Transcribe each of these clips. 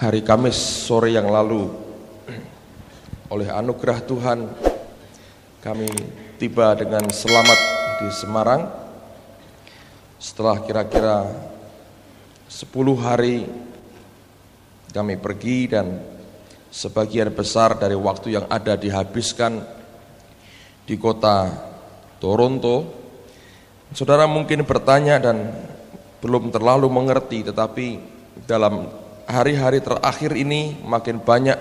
Hari Kamis sore yang lalu, oleh anugerah Tuhan, kami tiba dengan selamat di Semarang. Setelah kira-kira 10 hari kami pergi dan sebagian besar dari waktu yang ada dihabiskan di kota Toronto. Saudara mungkin bertanya dan belum terlalu mengerti, tetapi dalam hari-hari terakhir ini makin banyak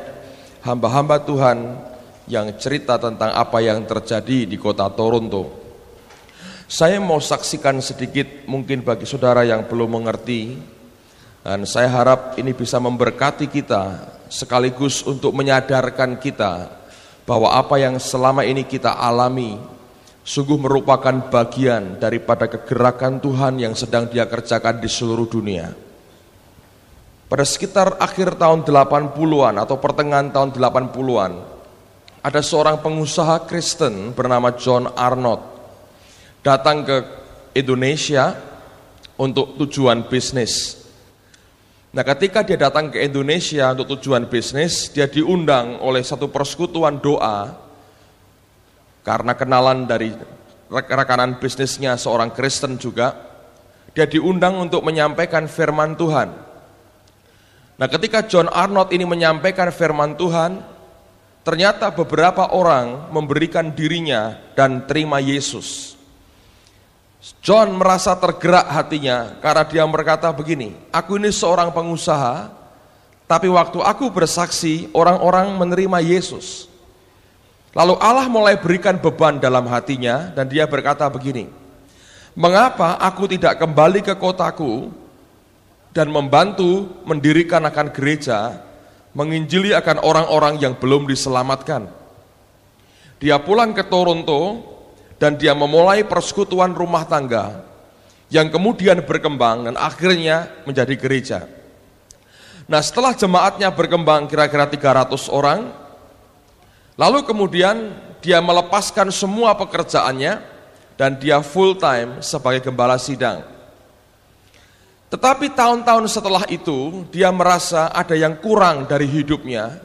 hamba-hamba Tuhan yang cerita tentang apa yang terjadi di kota Toronto. Saya mau saksikan sedikit mungkin bagi saudara yang belum mengerti, dan saya harap ini bisa memberkati kita sekaligus untuk menyadarkan kita bahwa apa yang selama ini kita alami sungguh merupakan bagian daripada kegerakan Tuhan yang sedang Dia kerjakan di seluruh dunia. Pada sekitar akhir tahun 80-an atau pertengahan tahun 80-an, ada seorang pengusaha Kristen bernama John Arnott datang ke Indonesia untuk tujuan bisnis. Nah, ketika dia datang ke Indonesia untuk tujuan bisnis, dia diundang oleh satu persekutuan doa karena kenalan dari rekanan bisnisnya seorang Kristen juga. Dia diundang untuk menyampaikan firman Tuhan. Nah, ketika John Arnott ini menyampaikan firman Tuhan, ternyata beberapa orang memberikan dirinya dan terima Yesus. John merasa tergerak hatinya karena dia berkata begini, aku ini seorang pengusaha, tapi waktu aku bersaksi, orang-orang menerima Yesus. Lalu Allah mulai berikan beban dalam hatinya dan dia berkata begini, mengapa aku tidak kembali ke kotaku dan membantu mendirikan akan gereja, menginjili akan orang-orang yang belum diselamatkan. Dia pulang ke Toronto dan dia memulai persekutuan rumah tangga yang kemudian berkembang dan akhirnya menjadi gereja. Nah, setelah jemaatnya berkembang kira-kira 300 orang, lalu kemudian dia melepaskan semua pekerjaannya dan dia full time sebagai gembala sidang. Tetapi tahun-tahun setelah itu, dia merasa ada yang kurang dari hidupnya,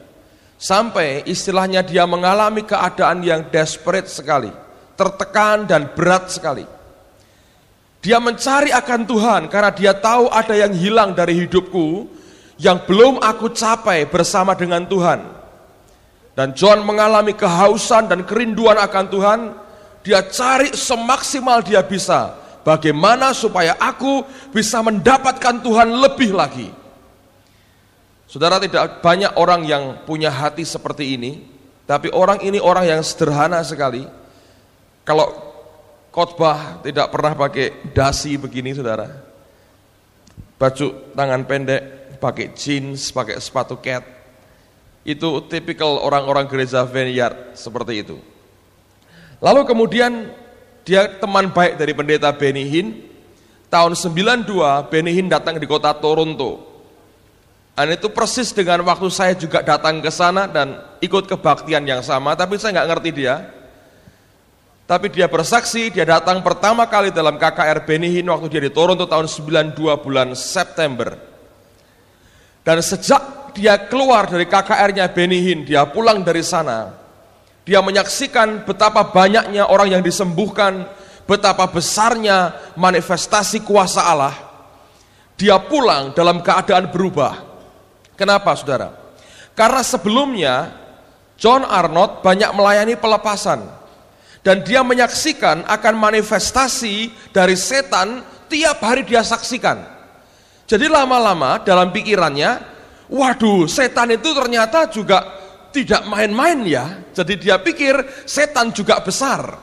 sampai istilahnya dia mengalami keadaan yang desperate sekali, tertekan dan berat sekali. Dia mencari akan Tuhan karena dia tahu ada yang hilang dari hidupku, yang belum aku capai bersama dengan Tuhan. Dan John mengalami kehausan dan kerinduan akan Tuhan, dia cari semaksimal dia bisa, bagaimana supaya aku bisa mendapatkan Tuhan lebih lagi. Saudara, tidak banyak orang yang punya hati seperti ini, tapi orang ini orang yang sederhana sekali. Kalau khotbah tidak pernah pakai dasi begini, saudara. Baju tangan pendek, pakai jeans, pakai sepatu cat. Itu tipikal orang-orang gereja Vineyard seperti itu. Lalu kemudian dia teman baik dari pendeta Benny Hinn. Tahun 92 Benny Hinn datang di kota Toronto. Dan itu persis dengan waktu saya juga datang ke sana dan ikut kebaktian yang sama, tapi saya nggak ngerti dia. Tapi dia bersaksi, dia datang pertama kali dalam KKR Benny Hinn waktu dia di Toronto tahun 92 bulan September. Dan sejak dia keluar dari KKR-nya Benny Hinn, dia pulang dari sana, dia menyaksikan betapa banyaknya orang yang disembuhkan, betapa besarnya manifestasi kuasa Allah. Dia pulang dalam keadaan berubah. Kenapa, saudara? Karena sebelumnya John Arnott banyak melayani pelepasan, dan dia menyaksikan akan manifestasi dari setan tiap hari dia saksikan. Jadi lama-lama dalam pikirannya, waduh, setan itu ternyata juga tidak main-main ya. Jadi dia pikir setan juga besar.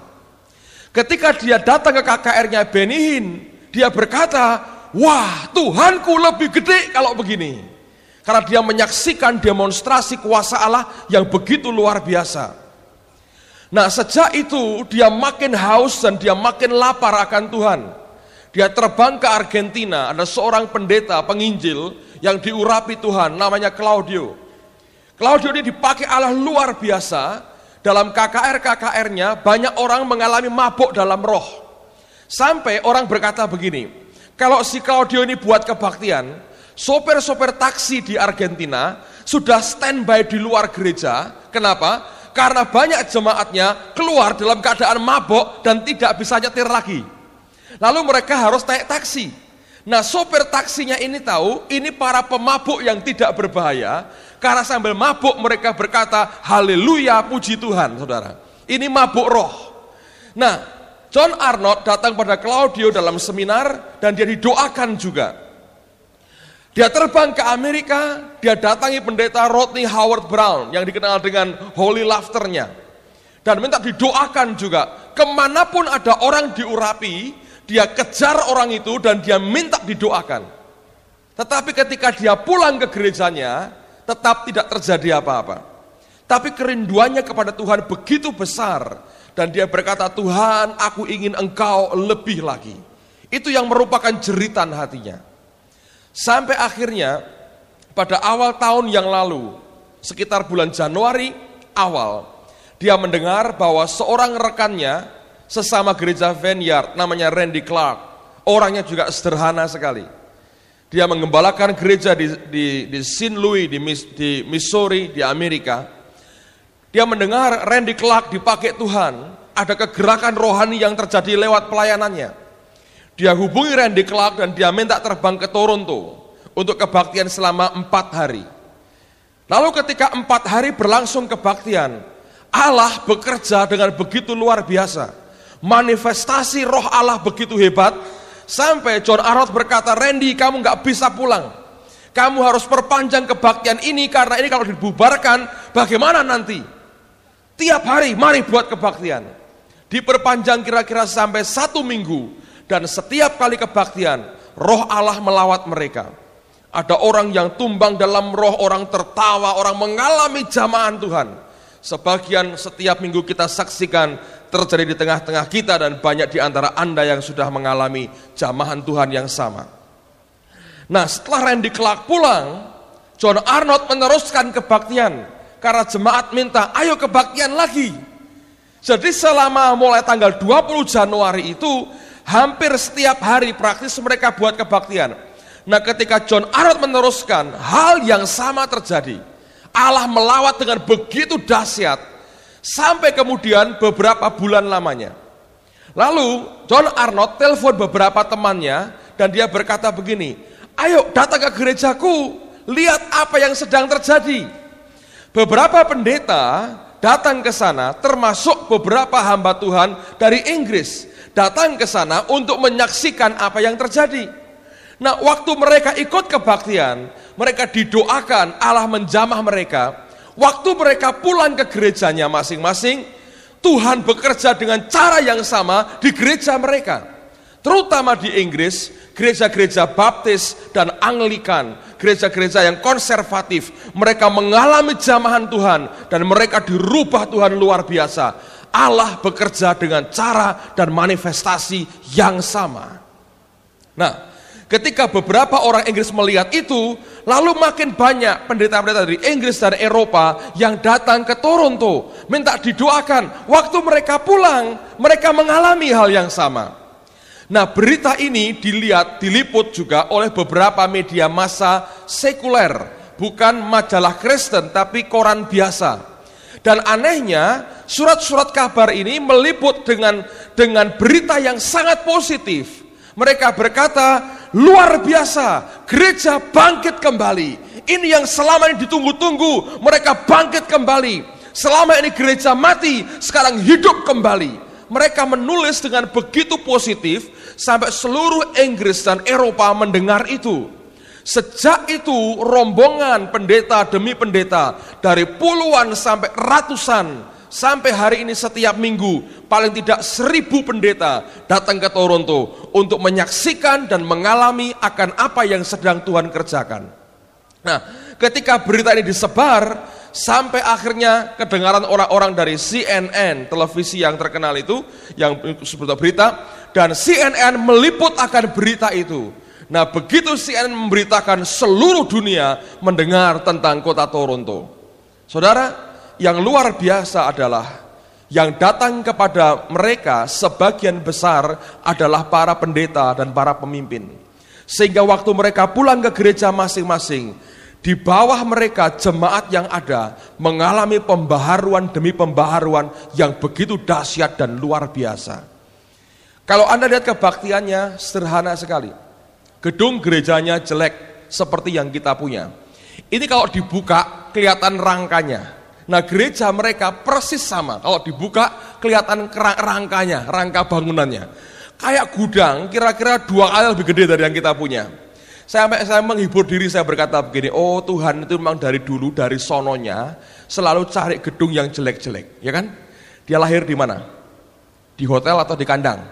Ketika dia datang ke KKR-nya Benny Hinn, dia berkata, wah, Tuhanku lebih gede kalau begini. Karena dia menyaksikan demonstrasi kuasa Allah yang begitu luar biasa. Nah, sejak itu dia makin haus dan dia makin lapar akan Tuhan. Dia terbang ke Argentina, ada seorang pendeta penginjil yang diurapi Tuhan, namanya Claudio. Claudio ini dipakai Allah luar biasa. Dalam KKR-KKR-nya banyak orang mengalami mabuk dalam roh. Sampai orang berkata begini, kalau si Claudio ini buat kebaktian, Sopir-sopir taksi di Argentina sudah standby di luar gereja. Kenapa? Karena banyak jemaatnya keluar dalam keadaan mabok dan tidak bisa nyetir lagi. Lalu mereka harus naik taksi. Nah, sopir taksinya ini tahu ini para pemabuk yang tidak berbahaya, karena sambil mabuk mereka berkata, haleluya, puji Tuhan, saudara. Ini mabuk roh. Nah, John Arnott datang pada Claudio dalam seminar dan dia didoakan juga. Dia terbang ke Amerika, dia datangi pendeta Rodney Howard Brown yang dikenal dengan Holy Laughter-nya. Dan minta didoakan juga, kemanapun ada orang diurapi, dia kejar orang itu dan dia minta didoakan. Tetapi ketika dia pulang ke gerejanya, tetap tidak terjadi apa-apa. Tapi kerinduannya kepada Tuhan begitu besar, dan dia berkata, Tuhan, aku ingin Engkau lebih lagi. Itu yang merupakan jeritan hatinya. Sampai akhirnya pada awal tahun yang lalu, sekitar bulan Januari awal, dia mendengar bahwa seorang rekannya sesama gereja Vineyard, namanya Randy Clark, orangnya juga sederhana sekali. Dia mengembalakan gereja di St. Louis, di Missouri, di Amerika. Dia mendengar Randy Clark dipakai Tuhan, ada kegerakan rohani yang terjadi lewat pelayanannya. Dia hubungi Randy Clark dan dia minta terbang ke Toronto untuk kebaktian selama 4 hari. Lalu ketika 4 hari berlangsung kebaktian, Allah bekerja dengan begitu luar biasa. Manifestasi roh Allah begitu hebat, sampai John Arnott berkata, Randy, kamu gak bisa pulang. Kamu harus perpanjang kebaktian ini, karena ini kalau dibubarkan, bagaimana nanti? Tiap hari, mari buat kebaktian. Diperpanjang kira-kira sampai 1 minggu, dan setiap kali kebaktian, roh Allah melawat mereka. Ada orang yang tumbang dalam roh, orang tertawa, orang mengalami jamahan Tuhan. Sebagian setiap minggu kita saksikan terjadi di tengah-tengah kita, dan banyak di antara Anda yang sudah mengalami jamahan Tuhan yang sama. Nah, setelah Randy Clark pulang, John Arnott meneruskan kebaktian, karena jemaat minta, ayo kebaktian lagi. Jadi selama mulai tanggal 20 Januari itu, hampir setiap hari praktis mereka buat kebaktian. Nah, ketika John Arnott meneruskan, hal yang sama terjadi. Allah melawat dengan begitu dahsyat, sampai kemudian beberapa bulan lamanya. Lalu John Arnott telepon beberapa temannya, dan dia berkata begini, ayo datang ke gerejaku, lihat apa yang sedang terjadi. Beberapa pendeta datang ke sana, termasuk beberapa hamba Tuhan dari Inggris, datang ke sana untuk menyaksikan apa yang terjadi. Nah, waktu mereka ikut kebaktian, mereka didoakan, Allah menjamah mereka. Waktu mereka pulang ke gerejanya masing-masing, Tuhan bekerja dengan cara yang sama di gereja mereka. Terutama di Inggris, gereja-gereja Baptis dan Anglikan, gereja-gereja yang konservatif, mereka mengalami jamahan Tuhan, dan mereka dirubah Tuhan luar biasa. Allah bekerja dengan cara dan manifestasi yang sama. Nah, ketika beberapa orang Inggris melihat itu, lalu makin banyak pendeta-pendeta dari Inggris dan Eropa yang datang ke Toronto, minta didoakan. Waktu mereka pulang, mereka mengalami hal yang sama. Nah, berita ini diliput juga oleh beberapa media massa sekuler, bukan majalah Kristen, tapi koran biasa. Dan anehnya, surat-surat kabar ini meliput dengan berita yang sangat positif. Mereka berkata, luar biasa, gereja bangkit kembali. Ini yang selama ini ditunggu-tunggu, mereka bangkit kembali. Selama ini gereja mati, sekarang hidup kembali. Mereka menulis dengan begitu positif, sampai seluruh Inggris dan Eropa mendengar itu. Sejak itu rombongan pendeta demi pendeta, dari puluhan sampai ratusan, sampai hari ini setiap minggu paling tidak 1000 pendeta datang ke Toronto untuk menyaksikan dan mengalami akan apa yang sedang Tuhan kerjakan. Nah, ketika berita ini disebar, sampai akhirnya kedengaran orang-orang dari CNN, televisi yang terkenal itu, yang sebuah berita, dan CNN meliput akan berita itu. Nah, begitu CNN memberitakan, seluruh dunia mendengar tentang kota Toronto. Saudara, yang luar biasa adalah yang datang kepada mereka sebagian besar adalah para pendeta dan para pemimpin. Sehingga waktu mereka pulang ke gereja masing-masing, di bawah mereka jemaat yang ada mengalami pembaharuan demi pembaharuan yang begitu dahsyat dan luar biasa. Kalau Anda lihat kebaktiannya sederhana sekali. Gedung gerejanya jelek seperti yang kita punya. Ini kalau dibuka kelihatan rangkanya. Nah, gereja mereka persis sama. Kalau dibuka kelihatan rangkanya, rangka bangunannya. Kayak gudang, kira-kira 2 kali lebih gede dari yang kita punya. Saya menghibur diri, saya berkata begini, oh Tuhan itu memang dari dulu, dari sononya, selalu cari gedung yang jelek-jelek, ya kan? Dia lahir di mana? Di hotel atau di kandang?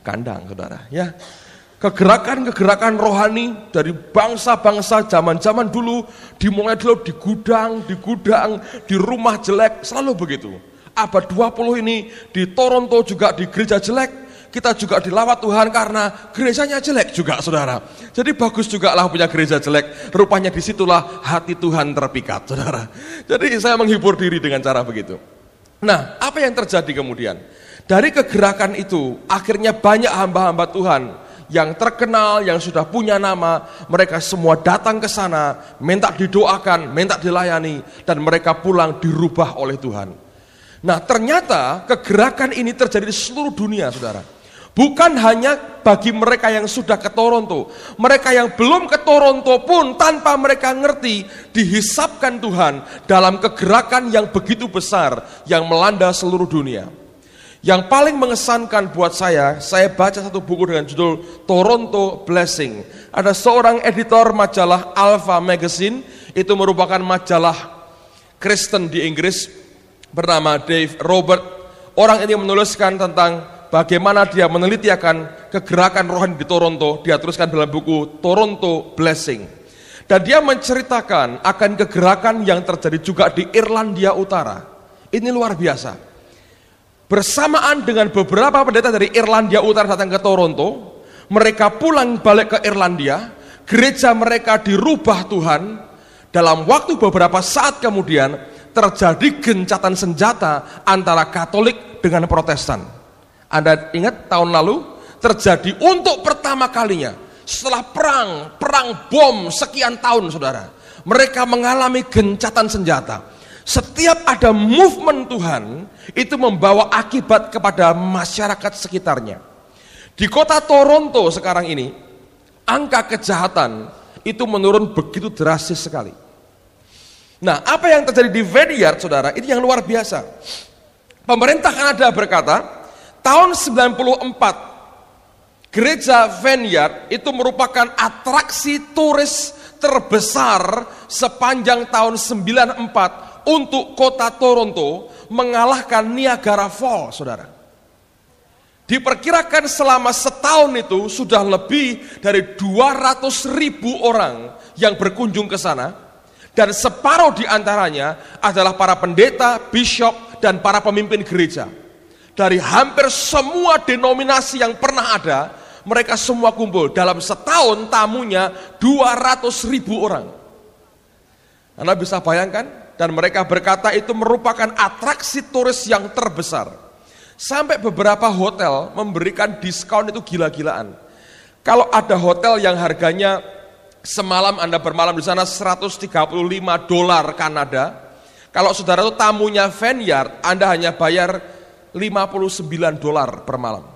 Kandang, saudara. Ya, kegerakan-kegerakan rohani dari bangsa-bangsa zaman-zaman dulu, dimulai dulu di gudang, di rumah jelek, selalu begitu. Abad 20 ini di Toronto juga di gereja jelek. Kita juga dilawat Tuhan karena gerejanya jelek juga, saudara. Jadi bagus juga lah punya gereja jelek. Rupanya disitulah hati Tuhan terpikat, saudara. Jadi saya menghibur diri dengan cara begitu. Nah, apa yang terjadi kemudian? Dari kegerakan itu, akhirnya banyak hamba-hamba Tuhan yang terkenal, yang sudah punya nama, mereka semua datang ke sana, minta didoakan, minta dilayani, dan mereka pulang dirubah oleh Tuhan. Nah, ternyata kegerakan ini terjadi di seluruh dunia, saudara. Bukan hanya bagi mereka yang sudah ke Toronto, mereka yang belum ke Toronto pun tanpa mereka ngerti dihisapkan Tuhan dalam kegerakan yang begitu besar yang melanda seluruh dunia. Yang paling mengesankan buat saya baca satu buku dengan judul Toronto Blessing. Ada seorang editor majalah Alpha Magazine, itu merupakan majalah Kristen di Inggris, bernama Dave Robert. Orang ini menuliskan tentang bagaimana dia meneliti akan kegerakan rohani di Toronto. Dia tuliskan dalam buku Toronto Blessing. Dan dia menceritakan akan kegerakan yang terjadi juga di Irlandia Utara. Ini luar biasa. Bersamaan dengan beberapa pendeta dari Irlandia Utara datang ke Toronto, mereka pulang balik ke Irlandia, gereja mereka dirubah Tuhan. Dalam waktu beberapa saat kemudian terjadi gencatan senjata antara Katolik dengan Protestan. Anda ingat tahun lalu terjadi untuk pertama kalinya setelah perang bom sekian tahun, saudara. Mereka mengalami gencatan senjata. Setiap ada movement Tuhan, itu membawa akibat kepada masyarakat sekitarnya. Di kota Toronto sekarang ini, angka kejahatan itu menurun begitu drastis sekali. Nah, apa yang terjadi di Vineyard, saudara, ini yang luar biasa. Pemerintah Kanada berkata, tahun 94, gereja Vineyard itu merupakan atraksi turis terbesar sepanjang tahun 94 untuk kota Toronto, mengalahkan Niagara Falls, saudara. Diperkirakan selama setahun itu sudah lebih dari 200.000 orang yang berkunjung ke sana, dan separuh di antaranya adalah para pendeta, bishop, dan para pemimpin gereja. Dari hampir semua denominasi yang pernah ada, mereka semua kumpul. Dalam setahun tamunya 200.000 orang. Anda bisa bayangkan? Dan mereka berkata itu merupakan atraksi turis yang terbesar. Sampai beberapa hotel memberikan diskon itu gila-gilaan. Kalau ada hotel yang harganya semalam Anda bermalam di sana $135 Kanada, kalau saudara itu tamunya Vineyard, Anda hanya bayar $59 per malam.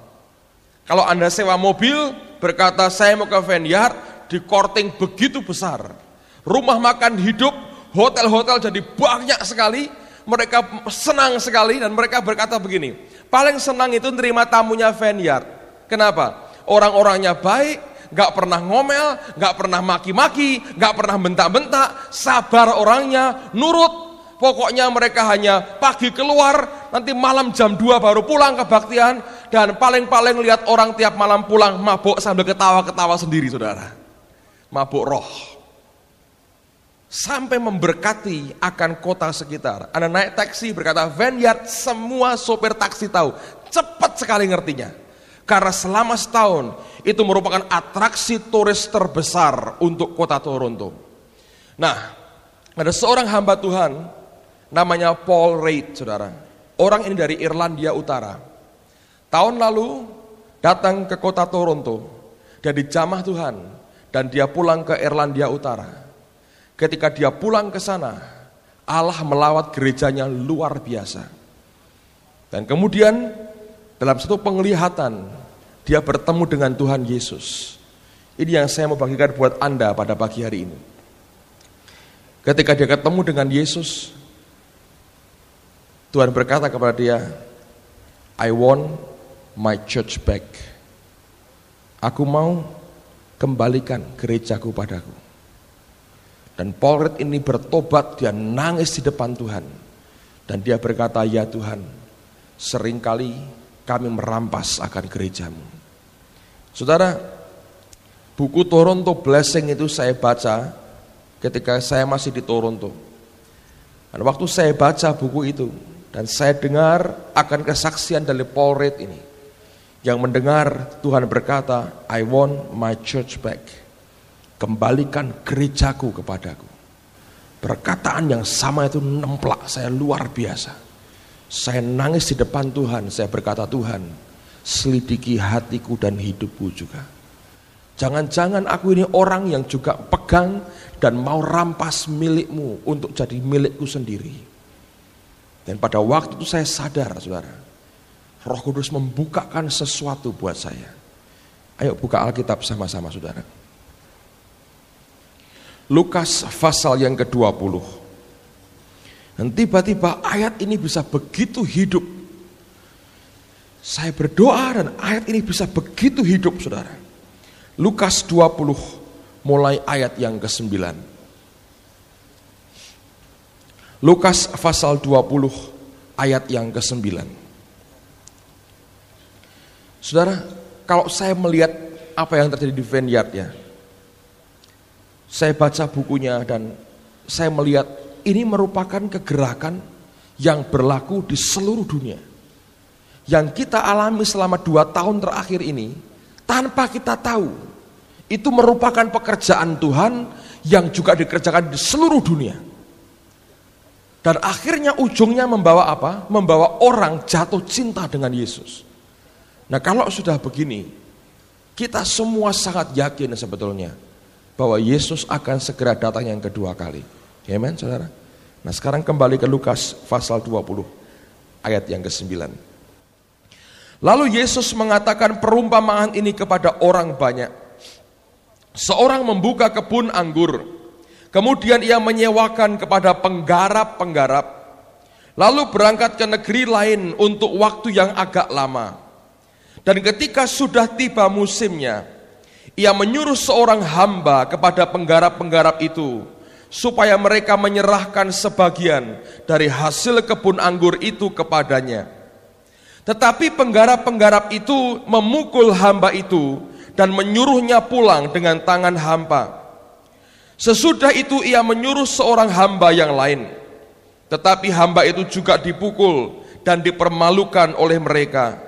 Kalau Anda sewa mobil, berkata saya mau ke Vineyard, di korting begitu besar. Rumah makan hidup, hotel-hotel jadi banyak sekali, mereka senang sekali, dan mereka berkata begini, paling senang itu nerima tamunya Vineyard. Kenapa? Orang-orangnya baik, gak pernah ngomel, gak pernah maki-maki, gak pernah bentak-bentak, sabar orangnya, nurut. Pokoknya mereka hanya pagi keluar, nanti malam jam 2 baru pulang kebaktian, dan paling-paling lihat orang tiap malam pulang mabuk sambil ketawa-ketawa sendiri, saudara. Mabuk roh. Sampai memberkati akan kota sekitar. Anda naik taksi, berkata Vineyard, semua sopir taksi tahu, cepat sekali ngertinya. Karena selama setahun itu merupakan atraksi turis terbesar untuk kota Toronto. Nah, ada seorang hamba Tuhan namanya Paul Reid, saudara. Orang ini dari Irlandia Utara. Tahun lalu datang ke kota Toronto dan dijamah Tuhan dan dia pulang ke Irlandia Utara. Ketika dia pulang ke sana, Allah melawat gerejanya luar biasa. Dan kemudian dalam satu penglihatan, dia bertemu dengan Tuhan Yesus. Ini yang saya mau bagikan buat Anda pada pagi hari ini. Ketika dia ketemu dengan Yesus, Tuhan berkata kepada dia, I want my church back. Aku mau kembalikan gerejaku padaku. Dan Paul Reed ini bertobat, dia nangis di depan Tuhan. Dan dia berkata, ya Tuhan, seringkali kami merampas akan gerejamu. Saudara, buku Toronto Blessing itu saya baca ketika saya masih di Toronto. Dan waktu saya baca buku itu, dan saya dengar akan kesaksian dari Paul Reed ini, yang mendengar Tuhan berkata, I want my church back. Kembalikan gerejaku kepadaku. Perkataan yang sama itu nemplak saya luar biasa. Saya nangis di depan Tuhan, saya berkata, Tuhan, selidiki hatiku dan hidupku juga. Jangan-jangan aku ini orang yang juga pegang dan mau rampas milikmu untuk jadi milikku sendiri. Dan pada waktu itu saya sadar, saudara, Roh Kudus membukakan sesuatu buat saya. Ayo buka Alkitab sama-sama, saudara. Lukas pasal yang ke-20. Dan tiba-tiba ayat ini bisa begitu hidup. Saya berdoa dan ayat ini bisa begitu hidup, saudara. Lukas 20 mulai ayat yang ke-9. Lukas pasal 20 ayat yang ke-9. Saudara, kalau saya melihat apa yang terjadi di Vineyard ya, saya baca bukunya dan saya melihat ini merupakan kegerakan yang berlaku di seluruh dunia. Yang kita alami selama 2 tahun terakhir ini, tanpa kita tahu, itu merupakan pekerjaan Tuhan yang juga dikerjakan di seluruh dunia. Dan akhirnya ujungnya membawa apa? Membawa orang jatuh cinta dengan Yesus. Nah kalau sudah begini, kita semua sangat yakin sebetulnya bahwa Yesus akan segera datang yang kedua kali. Amen, saudara. Nah sekarang kembali ke Lukas pasal 20 ayat yang ke-9. Lalu Yesus mengatakan perumpamaan ini kepada orang banyak. Seorang membuka kebun anggur, kemudian ia menyewakan kepada penggarap-penggarap, lalu berangkat ke negeri lain untuk waktu yang agak lama. Dan ketika sudah tiba musimnya, ia menyuruh seorang hamba kepada penggarap-penggarap itu, supaya mereka menyerahkan sebagian dari hasil kebun anggur itu kepadanya. Tetapi penggarap-penggarap itu memukul hamba itu dan menyuruhnya pulang dengan tangan hampa. Sesudah itu ia menyuruh seorang hamba yang lain, tetapi hamba itu juga dipukul dan dipermalukan oleh mereka,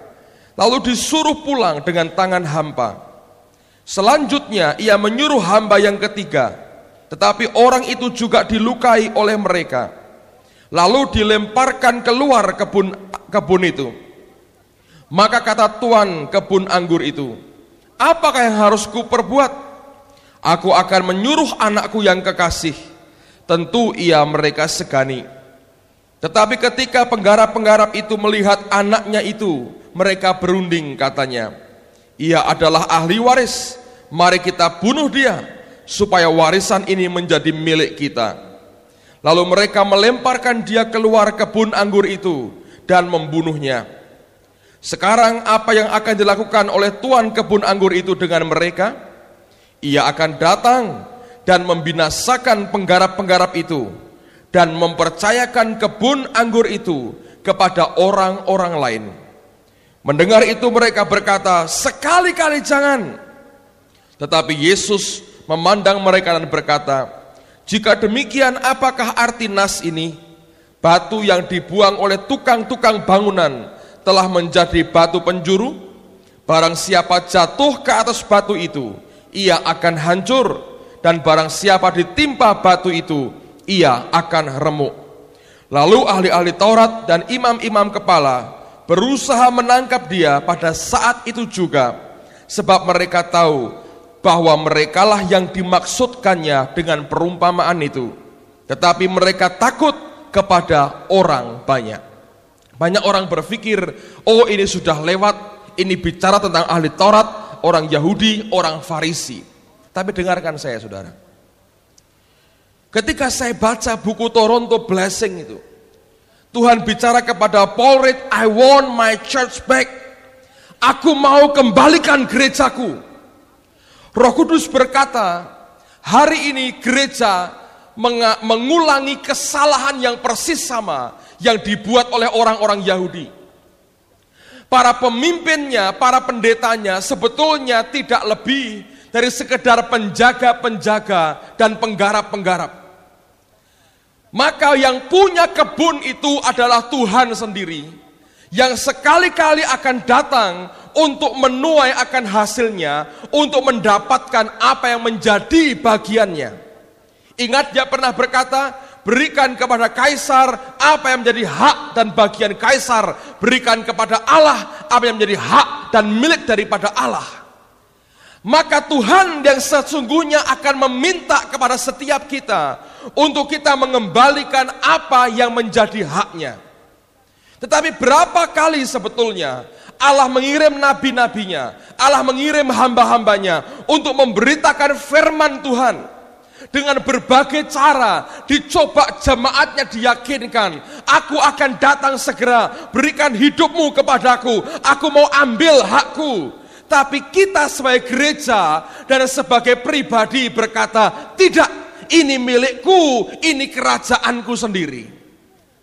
lalu disuruh pulang dengan tangan hampa. Selanjutnya ia menyuruh hamba yang ketiga, tetapi orang itu juga dilukai oleh mereka, lalu dilemparkan keluar kebun itu. Maka kata tuan kebun anggur itu, apakah yang harus kuperbuat? Aku akan menyuruh anakku yang kekasih. Tentu ia mereka segani. Tetapi ketika penggarap-penggarap itu melihat anaknya itu, mereka berunding, katanya, ia adalah ahli waris, mari kita bunuh dia, supaya warisan ini menjadi milik kita. Lalu mereka melemparkan dia keluar kebun anggur itu dan membunuhnya. Sekarang apa yang akan dilakukan oleh tuan kebun anggur itu dengan mereka? Ia akan datang dan membinasakan penggarap-penggarap itu dan mempercayakan kebun anggur itu kepada orang-orang lain. Mendengar itu mereka berkata, sekali-kali jangan. Tetapi Yesus memandang mereka dan berkata, jika demikian apakah arti nas ini? Batu yang dibuang oleh tukang-tukang bangunan telah menjadi batu penjuru. Barang siapa jatuh ke atas batu itu, ia akan hancur. Dan barang siapa ditimpa batu itu, ia akan remuk. Lalu ahli-ahli Taurat dan imam-imam kepala berusaha menangkap dia pada saat itu juga, sebab mereka tahu bahwa merekalah yang dimaksudkannya dengan perumpamaan itu. Tetapi mereka takut kepada orang banyak. Banyak orang berpikir, oh ini sudah lewat, ini bicara tentang ahli Taurat, orang Yahudi, orang Farisi. Tapi dengarkan saya saudara. Ketika saya baca buku Toronto Blessing itu, Tuhan bicara kepada Paul Reed, I want my church back. Aku mau kembalikan gerejaku. Roh Kudus berkata, hari ini gereja mengulangi kesalahan yang persis sama yang dibuat oleh orang-orang Yahudi. Para pemimpinnya, para pendetanya sebetulnya tidak lebih dari sekedar penjaga-penjaga dan penggarap-penggarap. Maka yang punya kebun itu adalah Tuhan sendiri, yang sekali-kali akan datang untuk menuai akan hasilnya, untuk mendapatkan apa yang menjadi bagiannya. Ingat dia pernah berkata, berikan kepada Kaisar apa yang menjadi hak dan bagian Kaisar, berikan kepada Allah apa yang menjadi hak dan milik daripada Allah. Maka Tuhan yang sesungguhnya akan meminta kepada setiap kita untuk kita mengembalikan apa yang menjadi haknya. Tetapi berapa kali sebetulnya Allah mengirim nabi-nabinya, Allah mengirim hamba-hambanya untuk memberitakan firman Tuhan. Dengan berbagai cara dicoba jemaatnya diyakinkan, aku akan datang segera, berikan hidupmu kepadaku, aku mau ambil hakku. Tapi kita sebagai gereja dan sebagai pribadi berkata, tidak, ini milikku, ini kerajaanku sendiri.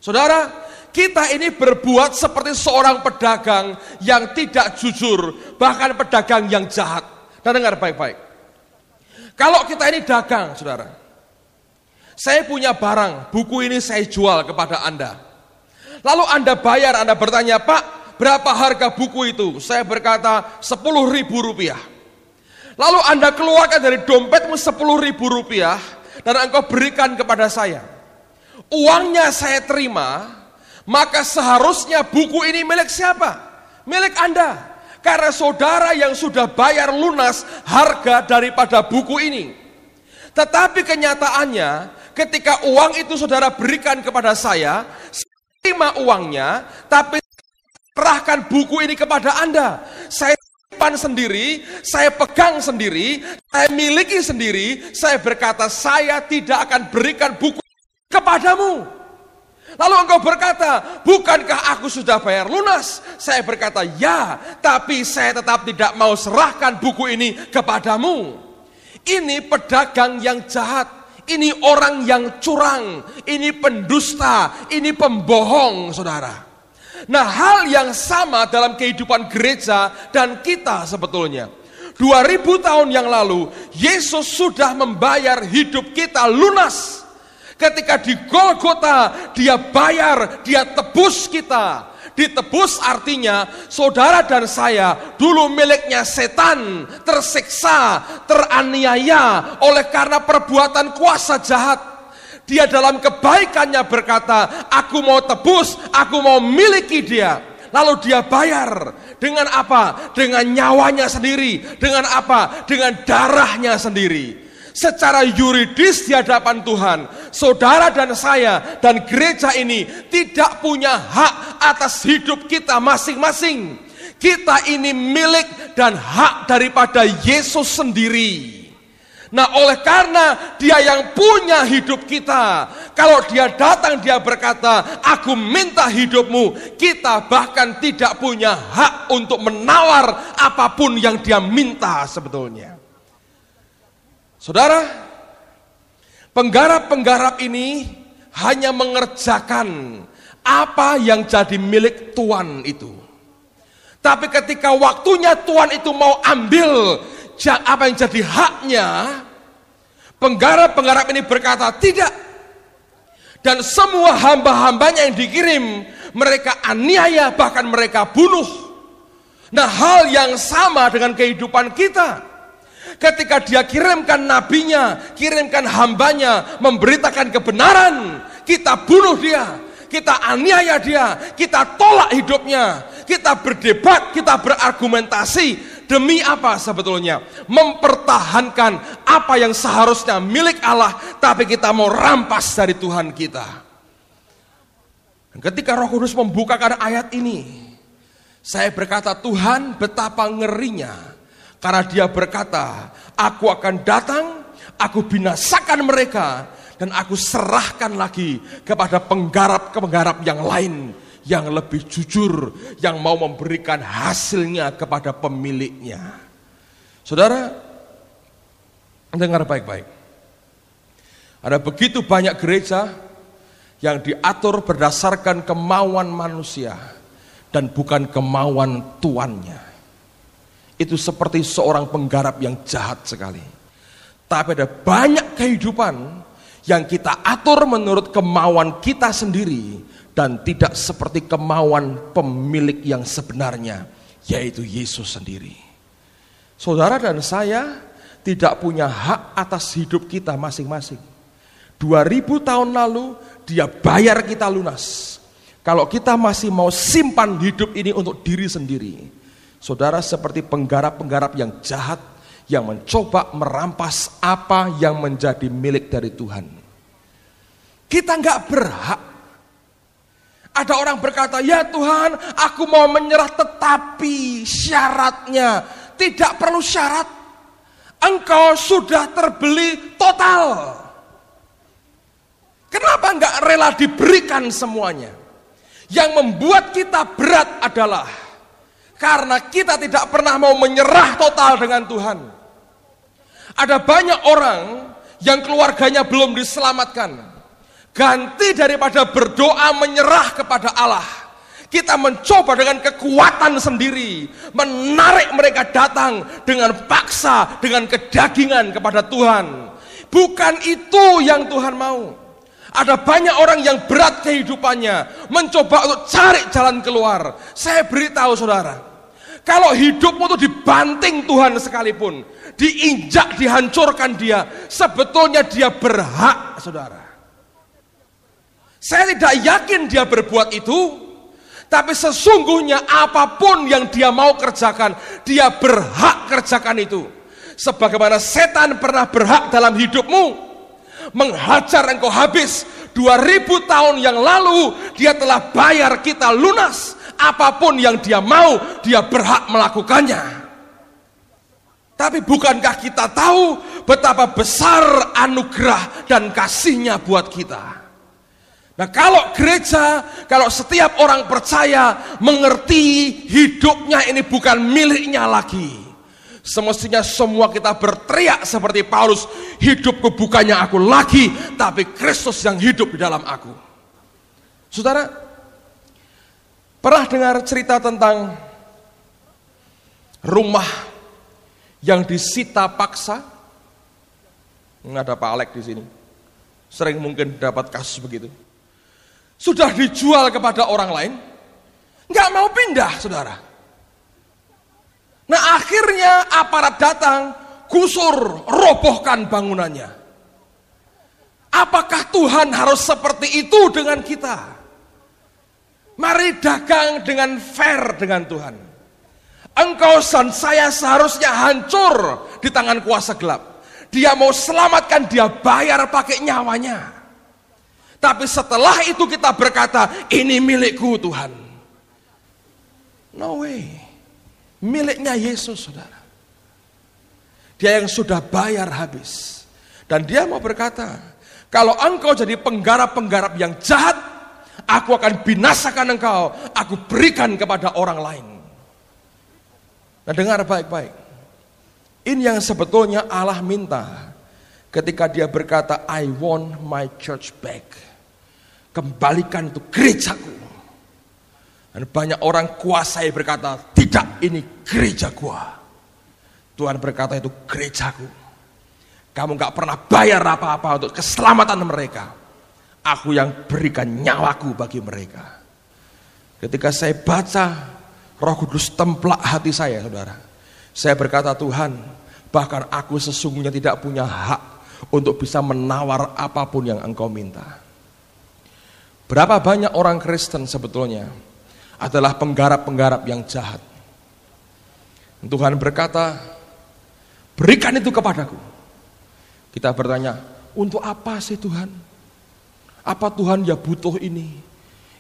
Saudara, kita ini berbuat seperti seorang pedagang yang tidak jujur, bahkan pedagang yang jahat. Dan dengar baik-baik. Kalau kita ini dagang, saudara, saya punya barang, buku ini saya jual kepada Anda. Lalu Anda bayar, Anda bertanya, Pak, berapa harga buku itu? Saya berkata, 10.000 rupiah. Lalu Anda keluarkan dari dompetmu 10.000 rupiah, dan engkau berikan kepada saya. Uangnya saya terima, maka seharusnya buku ini milik siapa? Milik Anda. Karena saudara yang sudah bayar lunas harga daripada buku ini. Tetapi kenyataannya, ketika uang itu saudara berikan kepada saya terima uangnya, tapi serahkan buku ini kepada Anda. Saya simpan sendiri, saya pegang sendiri, saya miliki sendiri. Saya berkata, saya tidak akan berikan buku kepadamu. Lalu engkau berkata, bukankah aku sudah bayar lunas? Saya berkata, ya, tapi saya tetap tidak mau serahkan buku ini kepadamu. Ini pedagang yang jahat, ini orang yang curang, ini pendusta, ini pembohong, saudara. Nah, hal yang sama dalam kehidupan gereja dan kita sebetulnya. 2000 tahun yang lalu, Yesus sudah membayar hidup kita lunas. Ketika di Golgota, dia bayar, dia tebus kita. Ditebus artinya, saudara dan saya dulu miliknya setan, tersiksa, teraniaya oleh karena perbuatan kuasa jahat. Dia dalam kebaikannya berkata, aku mau tebus, aku mau miliki dia. Lalu dia bayar, dengan apa? Dengan nyawanya sendiri. Dengan apa? Dengan darahnya sendiri. Secara yuridis di hadapan Tuhan, saudara dan saya dan gereja ini tidak punya hak atas hidup kita masing-masing. Kita ini milik dan hak daripada Yesus sendiri. Nah, oleh karena dia yang punya hidup kita, kalau dia datang dia berkata, aku minta hidupmu, kita bahkan tidak punya hak untuk menawar apapun yang dia minta sebetulnya. Saudara, penggarap-penggarap ini hanya mengerjakan apa yang jadi milik Tuhan itu. Tapi ketika waktunya Tuhan itu mau ambil apa yang jadi haknya, penggarap-penggarap ini berkata tidak. Dan semua hamba-hambanya yang dikirim, mereka aniaya, bahkan mereka bunuh. Nah, hal yang sama dengan kehidupan kita. Ketika dia kirimkan nabinya, kirimkan hambanya, memberitakan kebenaran, kita bunuh dia, kita aniaya dia, kita tolak hidupnya, kita berdebat, kita berargumentasi, Demi apa sebetulnya? Mempertahankan apa yang seharusnya milik Allah, tapi kita mau rampas dari Tuhan kita. Dan ketika Roh Kudus membukakan ayat ini, saya berkata, Tuhan betapa ngerinya. Karena dia berkata, aku akan datang, aku binasakan mereka, dan aku serahkan lagi kepada penggarap-penggarap yang lain, yang lebih jujur, yang mau memberikan hasilnya kepada pemiliknya. Saudara, dengar baik-baik. Ada begitu banyak gereja yang diatur berdasarkan kemauan manusia dan bukan kemauan tuannya. Itu seperti seorang penggarap yang jahat sekali. Tapi ada banyak kehidupan yang kita atur menurut kemauan kita sendiri dan tidak seperti kemauan pemilik yang sebenarnya, yaitu Yesus sendiri. Saudara dan saya tidak punya hak atas hidup kita masing-masing. 2000 tahun lalu dia bayar kita lunas. Kalau kita masih mau simpan hidup ini untuk diri sendiri, saudara seperti penggarap-penggarap yang jahat yang mencoba merampas apa yang menjadi milik dari Tuhan. Kita nggak berhak. Ada orang berkata, ya Tuhan, aku mau menyerah, tetapi syaratnya tidak perlu syarat. Engkau sudah terbeli total. Kenapa nggak rela diberikan semuanya? Yang membuat kita berat adalah karena kita tidak pernah mau menyerah total dengan Tuhan. Ada banyak orang yang keluarganya belum diselamatkan. Ganti daripada berdoa menyerah kepada Allah, kita mencoba dengan kekuatan sendiri menarik mereka datang dengan paksa, dengan kedagingan kepada Tuhan. Bukan itu yang Tuhan mau. Ada banyak orang yang berat kehidupannya, mencoba untuk cari jalan keluar. Saya beritahu saudara, kalau hidupmu itu dibanting Tuhan sekalipun, diinjak, dihancurkan dia, sebetulnya dia berhak, saudara. Saya tidak yakin dia berbuat itu, tapi sesungguhnya apapun yang dia mau kerjakan, dia berhak kerjakan itu. Sebagaimana setan pernah berhak dalam hidupmu, menghajar engkau habis. 2000 tahun yang lalu dia telah bayar kita lunas. Apapun yang dia mau, dia berhak melakukannya. Tapi bukankah kita tahu betapa besar anugerah dan kasihnya buat kita? Nah, kalau gereja, kalau setiap orang percaya mengerti hidupnya ini bukan miliknya lagi, semestinya semua kita berteriak seperti Paulus, hidupku bukannya aku lagi, tapi Kristus yang hidup di dalam aku. Saudara, pernah dengar cerita tentang rumah yang disita paksa? Ada Pak Alek di sini, sering mungkin dapat kasus begitu. Sudah dijual kepada orang lain, nggak mau pindah, saudara. Nah, akhirnya aparat datang, gusur, robohkan bangunannya. Apakah Tuhan harus seperti itu dengan kita? Mari dagang dengan fair dengan Tuhan. Engkau dan saya seharusnya hancur di tangan kuasa gelap. Dia mau selamatkan, dia bayar pakai nyawanya. Tapi setelah itu kita berkata, ini milikku Tuhan. No way. Miliknya Yesus, saudara. Dia yang sudah bayar habis. Dan dia mau berkata, kalau engkau jadi penggarap-penggarap yang jahat, aku akan binasakan engkau, aku berikan kepada orang lain. Nah, dengar baik-baik. Ini yang sebetulnya Allah minta ketika dia berkata, I want my church back. Kembalikan itu gerejaku. Dan banyak orang kuasai berkata, tidak, ini gereja gua. Tuhan berkata, itu gerejaku. Kamu gak pernah bayar apa-apa untuk keselamatan mereka. Aku yang berikan nyawaku bagi mereka. Ketika saya baca, Roh Kudus templak hati saya, saudara. Saya berkata, Tuhan, bahkan aku sesungguhnya tidak punya hak untuk bisa menawar apapun yang Engkau minta. Berapa banyak orang Kristen sebetulnya adalah penggarap-penggarap yang jahat. Tuhan berkata, berikan itu kepadaku. Kita bertanya, untuk apa sih Tuhan? Apa Tuhan ya butuh ini?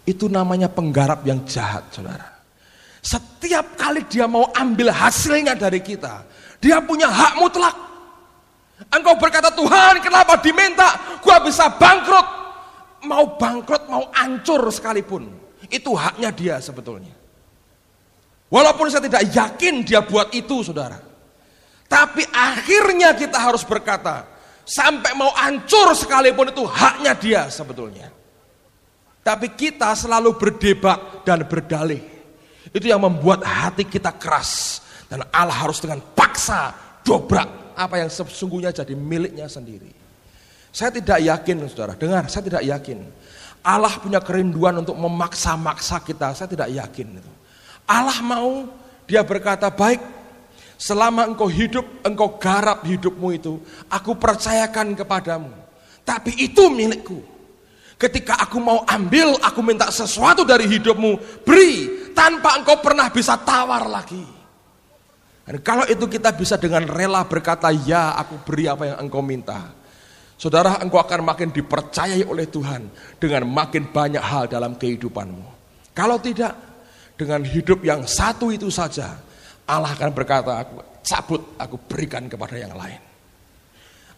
Itu namanya penggarap yang jahat, saudara. Setiap kali dia mau ambil hasilnya dari kita, dia punya hak mutlak. Engkau berkata, Tuhan kenapa diminta? Gua bisa bangkrut. Mau bangkrut, mau hancur sekalipun. Itu haknya dia sebetulnya. Walaupun saya tidak yakin dia buat itu, saudara. Tapi akhirnya kita harus berkata, sampai mau hancur sekalipun itu haknya dia sebetulnya. Tapi kita selalu berdebat dan berdalih. Itu yang membuat hati kita keras. Dan Allah harus dengan paksa dobrak apa yang sesungguhnya jadi miliknya sendiri. Saya tidak yakin, saudara, dengar, saya tidak yakin Allah punya kerinduan untuk memaksa-maksa kita. Saya tidak yakin itu. Allah mau, dia berkata, baik, selama engkau hidup, engkau garap hidupmu itu, aku percayakan kepadamu. Tapi itu milikku. Ketika aku mau ambil, aku minta sesuatu dari hidupmu, beri, tanpa engkau pernah bisa tawar lagi. Dan kalau itu kita bisa dengan rela berkata, ya aku beri apa yang engkau minta. Saudara, engkau akan makin dipercayai oleh Tuhan dengan makin banyak hal dalam kehidupanmu. Kalau tidak, dengan hidup yang satu itu saja, Allah akan berkata, aku cabut, aku berikan kepada yang lain.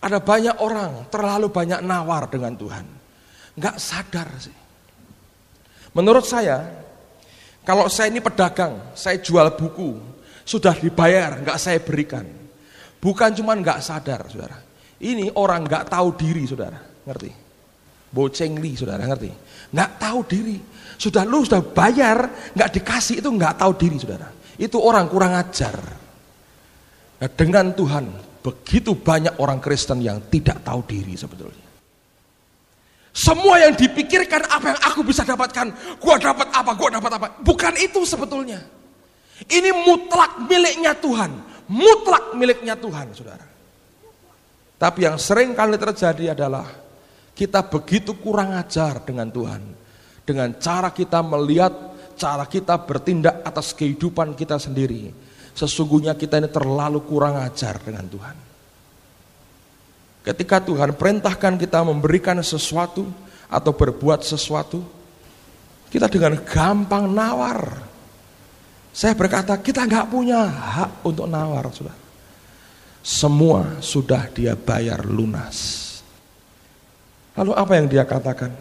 Ada banyak orang terlalu banyak nawar dengan Tuhan, nggak sadar sih. Menurut saya, kalau saya ini pedagang, saya jual buku, sudah dibayar, nggak saya berikan. Bukan cuma nggak sadar, saudara. Ini orang nggak tahu diri, saudara, ngerti? Bocengli, saudara, ngerti? Nggak tahu diri. Lu sudah bayar, nggak dikasih, itu nggak tahu diri, saudara. Itu orang kurang ajar. Nah, dengan Tuhan, begitu banyak orang Kristen yang tidak tahu diri sebetulnya. Semua yang dipikirkan, apa yang aku bisa dapatkan, gua dapat apa. Bukan itu sebetulnya. Ini mutlak miliknya Tuhan. Mutlak miliknya Tuhan, saudara. Tapi yang sering kali terjadi adalah kita begitu kurang ajar dengan Tuhan. Dengan cara kita melihat, cara kita bertindak atas kehidupan kita sendiri. Sesungguhnya kita ini terlalu kurang ajar dengan Tuhan. Ketika Tuhan perintahkan kita memberikan sesuatu atau berbuat sesuatu, kita dengan gampang nawar. Saya berkata, kita nggak punya hak untuk nawar, saudara. Semua sudah dia bayar lunas. Lalu apa yang dia katakan?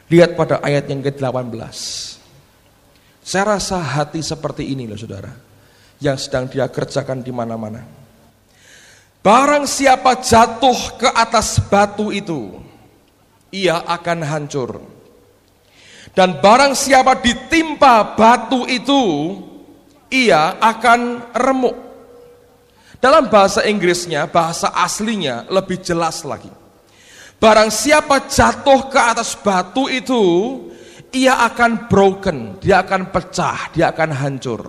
Lihat pada ayat yang ke-18. Saya rasa hati seperti ini loh, saudara, yang sedang dia kerjakan di mana-mana. Barang siapa jatuh ke atas batu itu, ia akan hancur. Dan barang siapa ditimpa batu itu, ia akan remuk. Dalam bahasa Inggrisnya, bahasa aslinya lebih jelas lagi. Barang siapa jatuh ke atas batu itu, ia akan broken, dia akan pecah, dia akan hancur.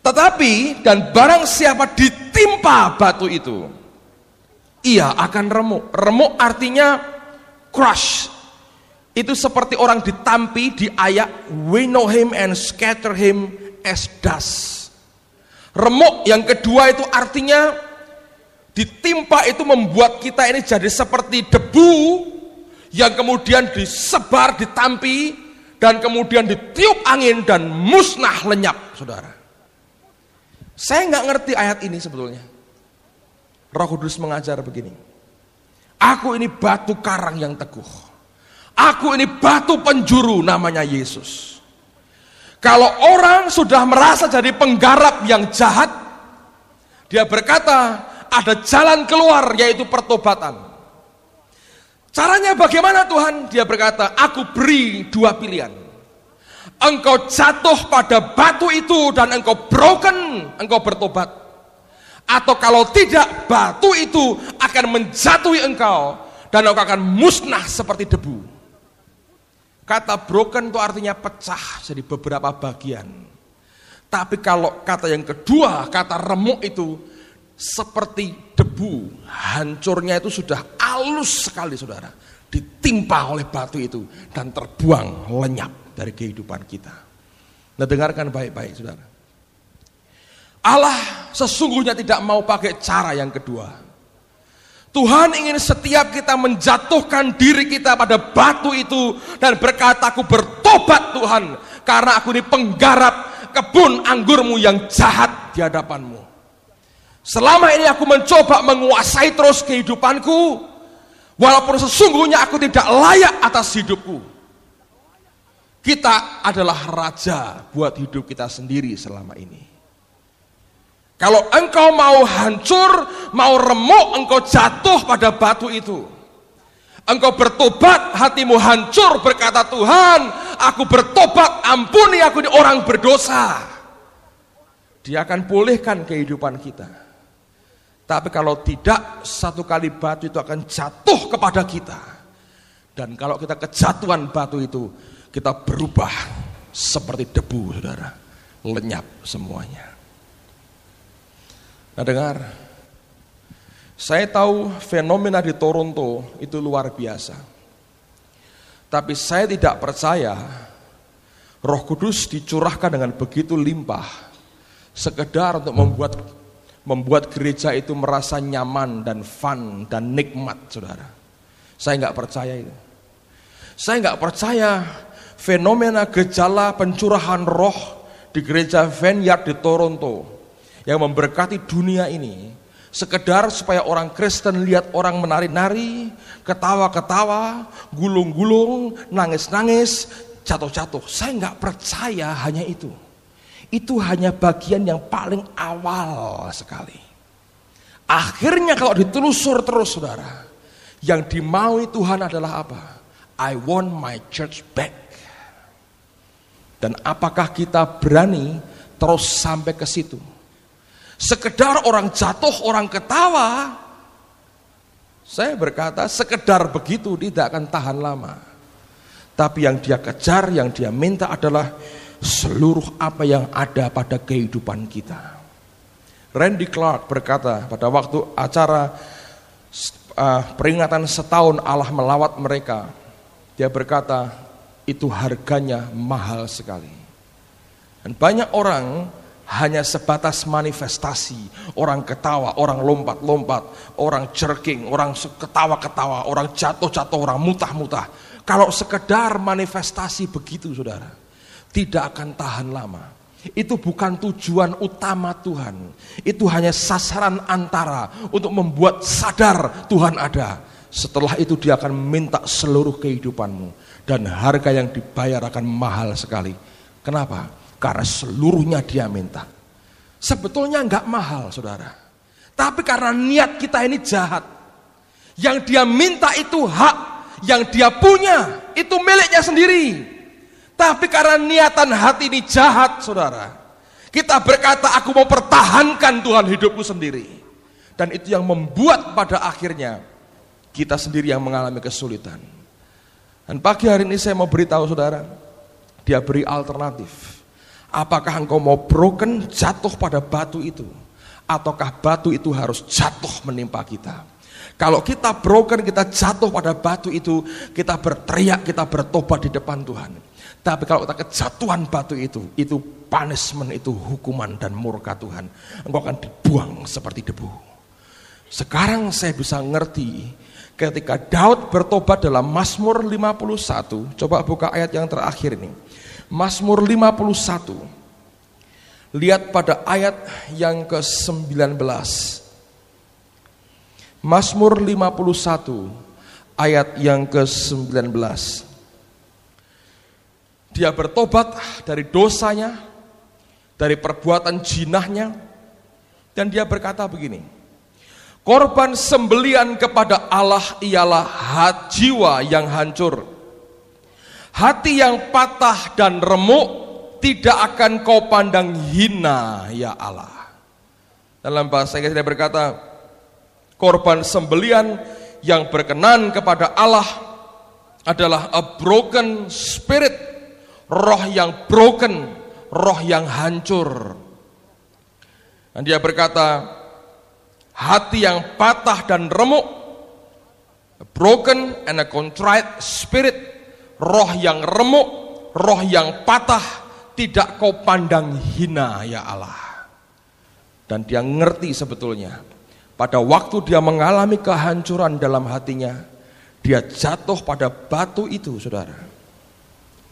Tetapi, dan barang siapa ditimpa batu itu, ia akan remuk. Remuk artinya crush. Itu seperti orang ditampi, diayak, winnow him and scatter him as dust. Remuk yang kedua itu artinya ditimpa, itu membuat kita ini jadi seperti debu yang kemudian disebar, ditampi, dan kemudian ditiup angin dan musnah lenyap, saudara. Saya nggak ngerti ayat ini sebetulnya. Roh Kudus mengajar begini. Aku ini batu karang yang teguh. Aku ini batu penjuru, namanya Yesus. Kalau orang sudah merasa jadi penggarap yang jahat, dia berkata, ada jalan keluar, yaitu pertobatan. Caranya bagaimana Tuhan? Dia berkata, aku beri dua pilihan. Engkau jatuh pada batu itu dan engkau broken, engkau bertobat. Atau kalau tidak, batu itu akan menjatuhi engkau dan engkau akan musnah seperti debu. Kata broken itu artinya pecah jadi beberapa bagian. Tapi kalau kata yang kedua, kata remuk itu seperti debu, hancurnya itu sudah halus sekali, saudara. Ditimpa oleh batu itu dan terbuang lenyap dari kehidupan kita. Nah, dengarkan baik-baik, saudara. Allah sesungguhnya tidak mau pakai cara yang kedua. Tuhan ingin setiap kita menjatuhkan diri kita pada batu itu dan berkata, aku bertobat Tuhan, karena aku ini penggarap kebun anggurmu yang jahat di hadapanmu. Selama ini aku mencoba menguasai terus kehidupanku, walaupun sesungguhnya aku tidak layak atas hidupku. Kita adalah raja buat hidup kita sendiri selama ini. Kalau engkau mau hancur, mau remuk, engkau jatuh pada batu itu. Engkau bertobat, hatimu hancur, berkata, Tuhan, aku bertobat, ampuni aku ini orang berdosa. Dia akan pulihkan kehidupan kita. Tapi kalau tidak, satu kali batu itu akan jatuh kepada kita. Dan kalau kita kejatuhan batu itu, kita berubah seperti debu, saudara. Lenyap semuanya. Nah, dengar, saya tahu fenomena di Toronto itu luar biasa. Tapi saya tidak percaya Roh Kudus dicurahkan dengan begitu limpah sekedar untuk membuat gereja itu merasa nyaman dan fun dan nikmat, saudara. Saya nggak percaya itu. Saya nggak percaya fenomena gejala pencurahan roh di gereja Vineyard di Toronto yang memberkati dunia ini sekedar supaya orang Kristen lihat orang menari-nari, ketawa-ketawa, gulung-gulung, nangis-nangis, jatuh-jatuh. Saya nggak percaya hanya itu. Itu hanya bagian yang paling awal sekali. Akhirnya kalau ditelusur terus, saudara, yang dimaui Tuhan adalah apa? I want my church back. Dan apakah kita berani terus sampai ke situ? Sekedar orang jatuh, orang ketawa, saya berkata sekedar begitu tidak akan tahan lama. Tapi yang dia kejar, yang dia minta adalah seluruh apa yang ada pada kehidupan kita. Randy Clark berkata pada waktu acara peringatan setahun Allah melawat mereka, dia berkata itu harganya mahal sekali. Dan banyak orang hanya sebatas manifestasi, orang ketawa, orang lompat-lompat, orang jerking, orang ketawa-ketawa, orang jatuh-jatuh, orang mutah-mutah. Kalau sekedar manifestasi begitu, saudara, tidak akan tahan lama. Itu bukan tujuan utama Tuhan. Itu hanya sasaran antara untuk membuat sadar Tuhan ada. Setelah itu dia akan minta seluruh kehidupanmu. Dan harga yang dibayar akan mahal sekali. Kenapa? Karena seluruhnya dia minta. Sebetulnya enggak mahal, saudara. Tapi karena niat kita ini jahat. Yang dia minta itu hak. Yang dia punya itu miliknya sendiri. Tapi karena niatan hati ini jahat, saudara, kita berkata, aku mau pertahankan Tuhan hidupku sendiri. Dan itu yang membuat pada akhirnya kita sendiri yang mengalami kesulitan. Dan pagi hari ini saya mau beritahu saudara, dia beri alternatif. Apakah engkau mau broken, jatuh pada batu itu, ataukah batu itu harus jatuh menimpa kita? Kalau kita broken, kita jatuh pada batu itu, kita berteriak, kita bertobat di depan Tuhan. Tapi kalau kita kejatuhan batu itu punishment, itu hukuman dan murka Tuhan. Engkau akan dibuang seperti debu. Sekarang saya bisa ngerti ketika Daud bertobat dalam Mazmur 51. Coba buka ayat yang terakhir ini. Mazmur 51. Lihat pada ayat yang ke-19. Mazmur 51 ayat yang ke-19. Dia bertobat dari dosanya, dari perbuatan jinahnya, dan dia berkata begini, korban sembelian kepada Allah ialah jiwa yang hancur. Hati yang patah dan remuk tidak akan kau pandang hina, ya Allah. Dalam bahasa Inggris dia berkata, korban sembelian yang berkenan kepada Allah adalah a broken spirit, roh yang broken, roh yang hancur. Dan dia berkata, hati yang patah dan remuk, a broken and a contrite spirit, roh yang remuk, roh yang patah, tidak kau pandang hina, ya Allah. Dan dia ngerti sebetulnya, pada waktu dia mengalami kehancuran dalam hatinya, dia jatuh pada batu itu, saudara.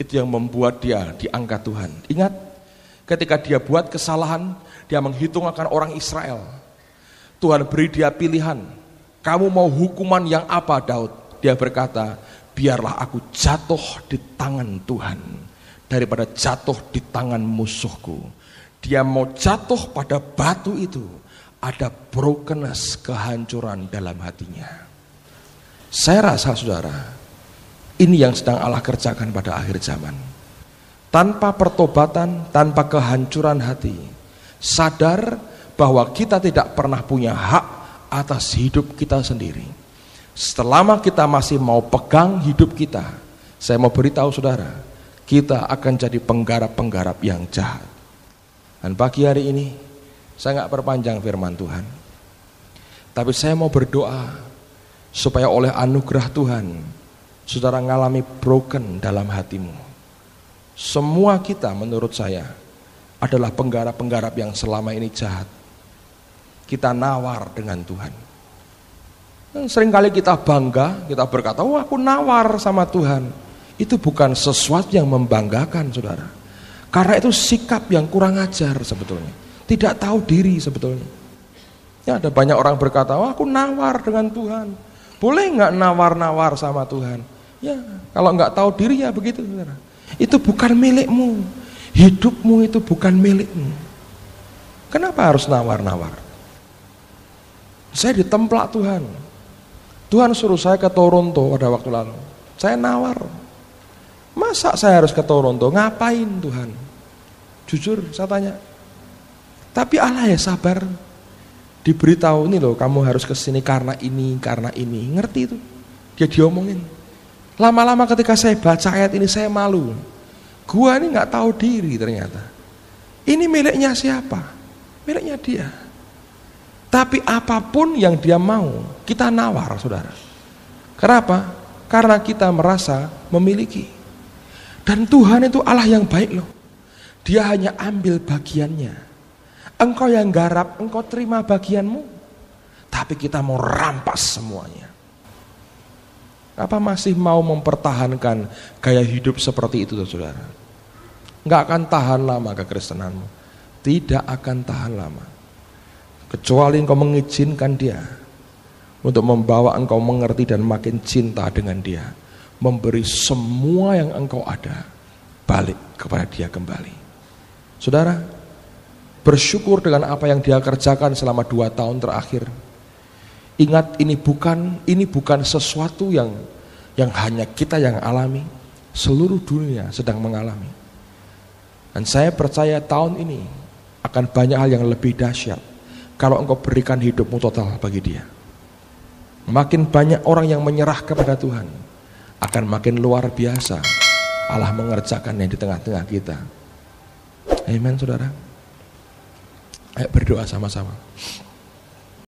Itu yang membuat dia diangkat Tuhan. Ingat, ketika dia buat kesalahan, dia menghitung akan orang Israel. Tuhan beri dia pilihan, kamu mau hukuman yang apa, Daud? Dia berkata, biarlah aku jatuh di tangan Tuhan daripada jatuh di tangan musuhku. Dia mau jatuh pada batu itu, ada brokenness, kehancuran dalam hatinya. Saya rasa saudara, ini yang sedang Allah kerjakan pada akhir zaman. Tanpa pertobatan, tanpa kehancuran hati, sadar bahwa kita tidak pernah punya hak atas hidup kita sendiri. Selama kita masih mau pegang hidup kita, saya mau beritahu saudara, kita akan jadi penggarap-penggarap yang jahat. Dan pagi hari ini, saya gak perpanjang firman Tuhan, tapi saya mau berdoa supaya oleh anugerah Tuhan, saudara ngalami broken dalam hatimu. Semua kita menurut saya adalah penggarap-penggarap yang selama ini jahat. Kita nawar dengan Tuhan. Seringkali kita bangga, kita berkata, oh aku nawar sama Tuhan. Itu bukan sesuatu yang membanggakan, saudara. Karena itu sikap yang kurang ajar sebetulnya. Tidak tahu diri sebetulnya. Ya, ada banyak orang berkata, oh aku nawar dengan Tuhan. Boleh nggak nawar-nawar sama Tuhan? Ya, kalau nggak tahu diri ya begitu, saudara. Itu bukan milikmu. Hidupmu itu bukan milikmu. Kenapa harus nawar-nawar? Saya ditemplak Tuhan. Tuhan suruh saya ke Toronto pada waktu lalu. Saya nawar. Masa saya harus ke Toronto? Ngapain Tuhan? Jujur saya tanya. Tapi Allah ya sabar. Diberitahu ini loh, kamu harus ke sini karena ini. Ngerti itu? Dia diomongin. Lama-lama ketika saya baca ayat ini saya malu. Gua ini nggak tahu diri ternyata. Ini miliknya siapa? Miliknya dia. Tapi apapun yang dia mau, kita nawar, saudara. Kenapa? Karena kita merasa memiliki. Dan Tuhan itu Allah yang baik loh. Dia hanya ambil bagiannya. Engkau yang garap, engkau terima bagianmu. Tapi kita mau rampas semuanya. Apa masih mau mempertahankan gaya hidup seperti itu, saudara? Enggak akan tahan lama kekristenanmu. Tidak akan tahan lama. Kecuali engkau mengizinkan dia untuk membawa engkau mengerti dan makin cinta dengan dia. Memberi semua yang engkau ada balik kepada dia kembali. Saudara, bersyukur dengan apa yang dia kerjakan selama 2 tahun terakhir. Ingat, ini bukan sesuatu yang hanya kita yang alami. Seluruh dunia sedang mengalami. Dan saya percaya tahun ini akan banyak hal yang lebih dahsyat kalau engkau berikan hidupmu total bagi dia. Makin banyak orang yang menyerah kepada Tuhan, akan makin luar biasa Allah mengerjakan yang di tengah-tengah kita. Amen, saudara. Ayo berdoa sama-sama.